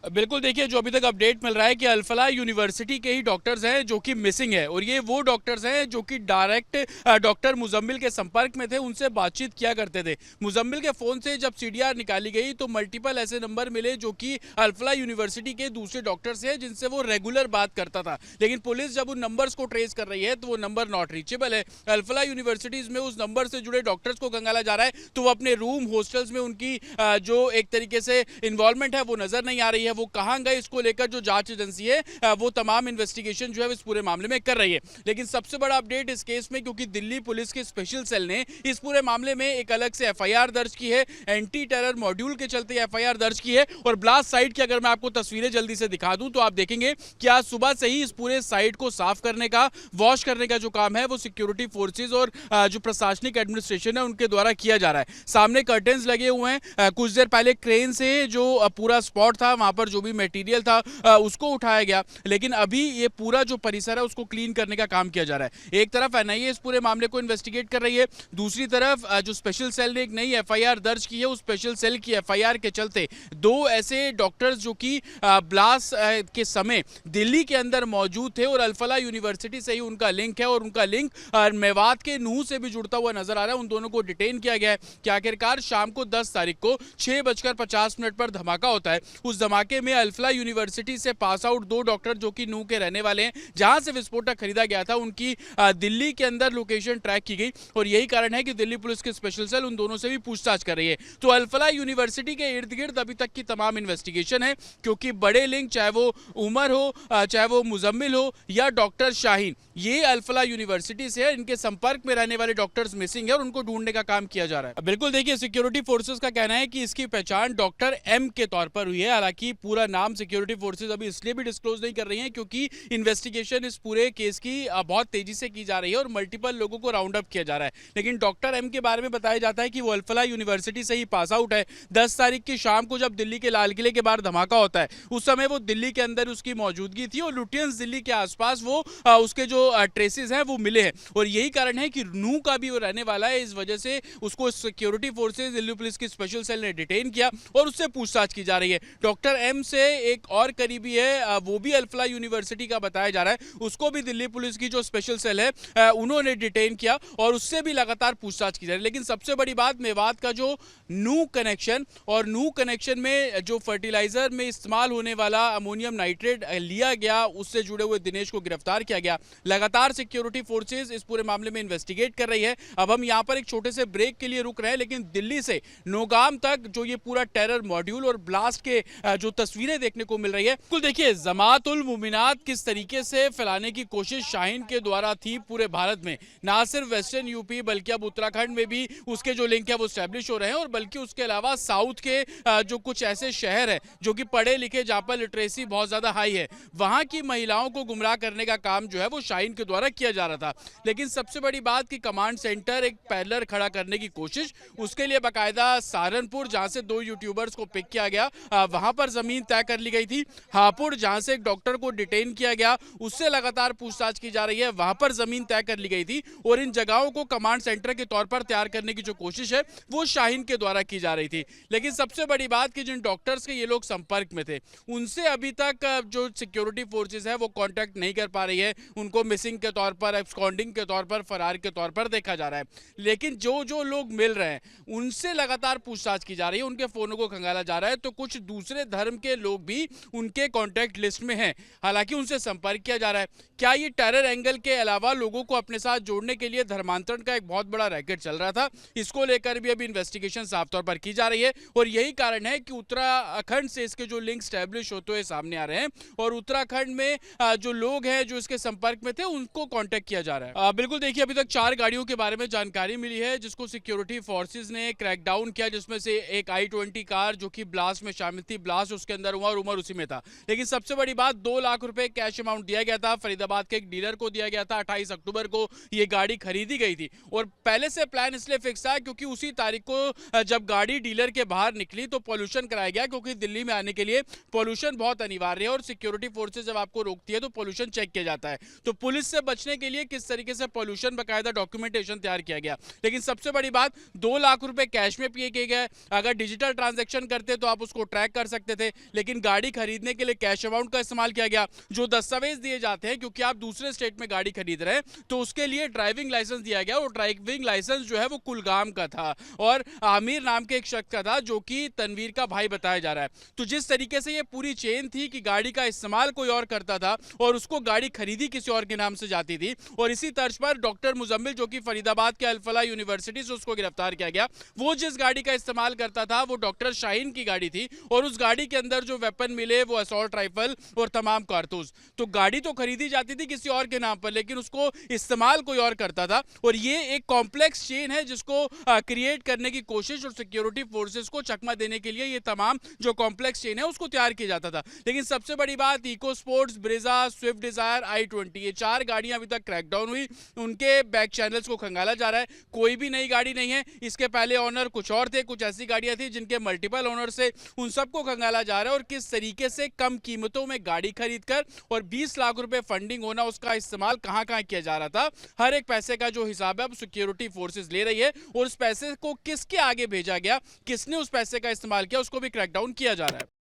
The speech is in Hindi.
बिल्कुल देखिए, जो अभी तक अपडेट मिल रहा है कि अल-फलाह यूनिवर्सिटी के ही डॉक्टर्स हैं जो कि मिसिंग है, और ये वो डॉक्टर्स हैं जो कि डायरेक्ट डॉक्टर मुजम्मिल के संपर्क में थे, उनसे बातचीत किया करते थे। मुजम्मिल के फ़ोन से जब सीडीआर निकाली गई तो मल्टीपल ऐसे नंबर मिले जो कि अल-फलाह यूनिवर्सिटी के दूसरे डॉक्टर्स हैं जिनसे वो रेगुलर बात करता था। लेकिन पुलिस जब उन नंबर्स को ट्रेस कर रही है तो वो नंबर नॉट रीचेबल है। अल-फलाह यूनिवर्सिटीज़ में उस नंबर से जुड़े डॉक्टर्स को खंगाला जा रहा है, तो वो अपने रूम, हॉस्टल्स में उनकी जो एक तरीके से इन्वॉल्वमेंट है वो नज़र नहीं आ रही है। वो कहाँ गए, इसको लेकर जो जांच एजेंसी है वो तमाम इन्वेस्टिगेशन जो है इस पूरे मामले में कर रही है। लेकिन सबसे बड़ा अपडेट इस केस में, क्योंकि दिल्ली पुलिस के स्पेशल सेल ने इस पूरे मामले में एक अलग से एफआईआर दर्ज की है, एंटी टेरर मॉड्यूल के चलते एफआईआर दर्ज की है। और ब्लास्ट साइट की अगर मैं आपको तस्वीरें जल्दी से दिखा दूं तो आप देखेंगे कि आज सुबह से ही इस पूरे साइट को साफ करने का, वॉश करने का जो काम है वो सिक्योरिटी फोर्सेज और जो प्रशासनिक एडमिनिस्ट्रेशन है उनके द्वारा किया जा रहा है। सामने कर्टेन्स लगे हुए हैं। कुछ देर पहले क्रेन से जो पूरा स्पॉट था, वहां पर जो भी मटेरियल था उसको उठाया गया, लेकिन अभी ये पूरा जो परिसर है उसको क्लीन करने का काम किया जा रहा है। एक तरफ एनआईए इस पूरे मामले को इन्वेस्टिगेट कर रही है, दूसरी तरफ जो स्पेशल सेल ने एक नई एफआईआर दर्ज की है, उस स्पेशल सेल की एफआईआर के चलते दो ऐसे डॉक्टर्स जो कि ब्लास्ट के समय दिल्ली के अंदर मौजूद थे और अल-फलाह यूनिवर्सिटी से ही उनका लिंक है, और उनका लिंक मेवात के नूह से भी जुड़ता हुआ नजर आ रहा है। उन दोनों को डिटेन किया गया है कि आखिरकार शाम को 10 तारीख को 6:50 पर धमाका होता है। उस धमाके में अल-फलाह यूनिवर्सिटी से पास आउट दो डॉक्टर जो कि नूह के रहने वाले हैं, जहां से विस्फोटक खरीदा गया था, उनकी दिल्ली के अंदर लोकेशन ट्रैक की गई, और यही कारण है कि दिल्ली पुलिस की स्पेशल सेल उन दोनों से भी पूछताछ कर रही है। तो अल-फलाह यूनिवर्सिटी के इर्द गिर्द अभी तक की तमाम इन्वेस्टिगेशन है, क्योंकि बड़े लिंक, चाहे वो उमर हो, चाहे वो मुजम्मिल हो या डॉक्टर शाहीन, ये अल-फलाह यूनिवर्सिटी से है। इनके संपर्क में रहने वाले डॉक्टर्स मिसिंग है और उनको ढूंढने का काम किया जा रहा है। बिल्कुल देखिए, सिक्योरिटी फोर्सेस का कहना है कि इसकी पहचान डॉक्टर एम के तौर पर हुई है। हालांकि पूरा नाम सिक्योरिटी फोर्सेस अभी इसलिए भी डिस्क्लोज नहीं कर रही हैं क्योंकि इन्वेस्टिगेशन इस पूरे केस की बहुत तेजी से की जा रही है और मल्टीपल लोगों को राउंड अप किया जा रहा है। लेकिन डॉक्टर एम के बारे में बताया जाता है कि वो अल-फलाह यूनिवर्सिटी से ही पास आउट है। 10 तारीख की शाम को जब दिल्ली के लाल किले के बाहर धमाका होता है, उस समय वो दिल्ली के अंदर उसकी मौजूदगी थी और लुटियंस दिल्ली के आसपास वो उसके जो ट्रेसेस हैं वो मिले हैं, और यही कारण है कि नूह का भी वो रहने वाला है। इस वजह से उसको सिक्योरिटी फोर्सेज, दिल्ली पुलिस की स्पेशल सेल ने डिटेन किया और उससे पूछताछ की जा रही है। डॉक्टर एम से एक और करीबी है, वो भी अल-फलाह यूनिवर्सिटी का बताया जा रहा है, उसको भी दिल्ली पुलिस की जो स्पेशल सेल है उन्होंने डिटेन किया और उससे भी लगातार पूछताछ की जा रही है। लेकिन सबसे बड़ी बात, मेवात का जो नूह कनेक्शन, और नूह कनेक्शन में जो फर्टिलाइजर में इस्तेमाल होने वाला अमोनियम नाइट्रेट लिया गया, उससे जुड़े हुए दिनेश को गिरफ्तार किया गया। लगातार सिक्योरिटी फोर्सेज इस पूरे मामले में इन्वेस्टिगेट कर रही है। अब हम यहां पर एक छोटे से ब्रेक के लिए रुक रहे हैं, लेकिन दिल्ली से नौगाम तक जो ये पूरा टेरर मॉड्यूल और ब्लास्ट के जो तस्वीरें देखने को मिल रही है, कुल देखिए जमात उल मुमिनात किस तरीके से फैलाने की कोशिश शाहीन के द्वारा थी पूरे भारत में। ना सिर्फ वेस्टर्न यूपी बल्कि अब उत्तराखंड में भी उसके जो लिंक है वो स्टैब्लिश हो रहे हैं, और बल्कि उसके अलावा साउथ के जो कुछ ऐसे शहर है जो कि पढ़े लिखे, जहां पर लिटरेसी बहुत ज्यादा हाई है, वहां की महिलाओं को गुमराह करने का काम जो है वो शाहीन के द्वारा किया जा रहा था। लेकिन सबसे बड़ी बात कि कमांड सेंटर, एक पैरेलल खड़ा करने की कोशिश, उसके लिए बाकायदा सहारनपुर, जहां से 2 यूट्यूबर्स को पिक किया गया, वहां पर जमीन तय कर ली गई थी। हापुड़, जहां से एक डॉक्टर को डिटेन किया गया, उससे लगातार पूछताछ की जा रही है, वहां पर जमीन तय कर ली गई थी, और इन जगहों को कमांड सेंटर के तौर पर तैयार करने की जो कोशिश है वो शाहीन के द्वारा की जा रही थी। लेकिन सबसे बड़ी बात कि जिन डॉक्टर्स के ये लोग संपर्क में थे, उनसे अभी तक जो सिक्योरिटी फोर्सेस है वो कांटेक्ट नहीं कर पा रही है। उनको मिसिंग के तौर पर, एब्सकॉन्डिंग के तौर पर, फरार के तौर पर देखा जा रहा है। लेकिन जो जो लोग मिल रहे हैं उनसे लगातार पूछताछ की जा रही है, उनके फोनों को खंगाला जा रहा है। तो कुछ दूसरे धर्म के लोग भी उनके कॉन्टैक्ट लिस्ट में हैं, हालांकि उनसे संपर्क किया जा रहा है। क्या ये टेरर एंगल के अलावा लोगों को अपने साथ जोड़ने के लिए धर्मांतरण का एक बहुत बड़ा रैकेट चल रहा था? इसको लेकर भी अभी इन्वेस्टिगेशन साफ तौर पर की जा रही है, और यही कारण है कि उत्तराखंड से इसके जो लिंक स्टैब्लिश होते हुए सामने आ रहे हैं, और उत्तराखंड में जो लोग हैं जो इसके संपर्क में थे उनको कांटेक्ट किया जा रहा है। बिल्कुल देखिए, अभी तक 4 गाड़ियों के बारे में जानकारी मिली है जिसको सिक्योरिटी फोर्सेस ने क्रैकडाउन किया, जिसमें से एक i20 कार जो कि ब्लास्ट में शामिल थी, ब्लास्ट उसके अंदर हुआ और उमर उसी में था। लेकिन सबसे बड़ी बात, 2 लाख रुपए कैश अमाउंट दिया गया था, फरीदाबाद के एक डीलर को दिया गया था। 28 अक्टूबर को ये गाड़ी खरीदी गई थी, और पहले से प्लान इसलिए फिक्स था क्योंकि उसी तारीख को जब गाड़ी डीलर के बाहर निकली तो पॉल्यूशन कराया गया, क्योंकि दिल्ली में आने के लिए पॉल्यूशन बहुत अनिवार्य है, और सिक्योरिटी फोर्सेस जब आपको रोकती है तो पॉल्यूशन चेक किया जाता है। तो पुलिस से बचने के लिए किस तरीके से पॉल्यूशन बकायदा डॉक्यूमेंटेशन तैयार किया गया। लेकिन सबसे बड़ी बात, 2 लाख रुपए कैश में पिए गए। अगर डिजिटल ट्रांजैक्शन करते तो आप उसको ट्रैक कर सकते थे, लेकिन गाड़ी खरीदने के लिए कैश अमाउंट का इस्तेमाल किया गया। जो दस्तावेज दिए जाते हैं, क्योंकि आप दूसरे स्टेट में गाड़ी खरीद रहे हैं, तो उसके लिए ड्राइविंग लाइसेंस दिया गया। और ड्राइविंग लाइसेंस जो है वो कुलगाम का था और आमिर नाम के एक शख्स का था, जो कि तनवीर का भाई बताया जा रहा है। तो जिस तरीके से ये पूरी चेन थी कि गाड़ी का इस्तेमाल कोई और करता था और उसको गाड़ी खरीदी किसी और के नाम से जाती थी, और इसी तर्ज पर डॉक्टर मुजम्मिल, जो कि फरीदाबाद के अल फलाह यूनिवर्सिटी से उसको गिरफ्तार किया गया। वो जिस गाड़ी का इस्तेमाल करता था वो डॉक्टर शाहीन की गाड़ी थी, और उस गाड़ी के अंदर जो वेपन मिले वो असॉल्ट राइफल और तमाम कारतूस। तो गाड़ी तो खरीदी जाती थी किसी और के नाम पर, लेकिन उसको इस्तेमाल कोई और करता था। और ये एक कॉम्प्लेक्स चेन है जिसको क्रिएट करने की कोशिश और सिक्योरिटी फोर्सेस को चकमा देने के लिए ये तमाम जो कॉम्प्लेक्स चेन है उसको तैयार किया जाता था। लेकिन सबसे बड़ी बात, Eco Sports, Brezza, Swift Dzire, i20, ये 4 गाड़ियां अभी तक क्रैकडाउन हुई, उनके बैक चैनल्स को खंगाला जा रहा है। कोई भी नई गाड़ी नहीं है। इसके पहले ऑनर कुछ और थे, कुछ ऐसी गाड़ियां थी जिनके मल्टीपल ऑनर से, उन सबको खंगाला जा रहा है। और किस तरीके से कम कीमतों में गाड़ी खरीदकर और 20 लाख रुपए फंडिंग होना, उसका इस्तेमाल कहां कहां किया जा रहा था, हर एक पैसे का जो हिसाब है अब सिक्योरिटी फोर्सेस ले रही है। और उस पैसे को किसके आगे भेजा गया, किसने उस पैसे का इस्तेमाल किया, उसको भी क्रैकडाउन किया जा रहा है।